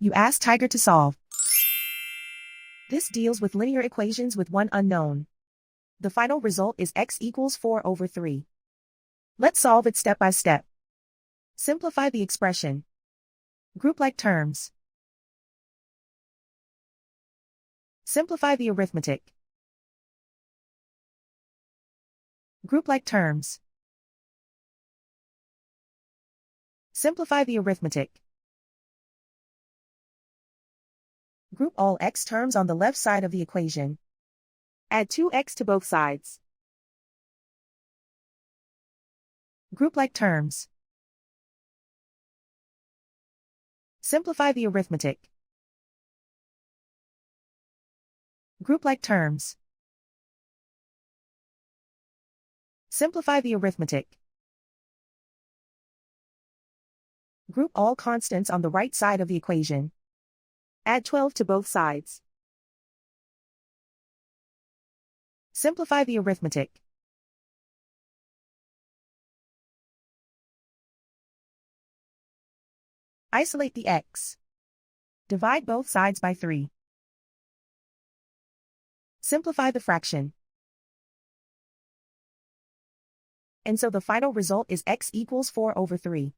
You ask Tiger to solve. This deals with linear equations with one unknown. The final result is x equals 4/3. Let's solve it step by step. Simplify the expression. Group like terms. Simplify the arithmetic. Group like terms. Simplify the arithmetic. Group all x terms on the left side of the equation. Add 2x to both sides. Group like terms. Simplify the arithmetic. Group like terms. Simplify the arithmetic. Group all constants on the right side of the equation. Add 12 to both sides. Simplify the arithmetic. Isolate the x. Divide both sides by 3. Simplify the fraction. And so the final result is x equals 4/3.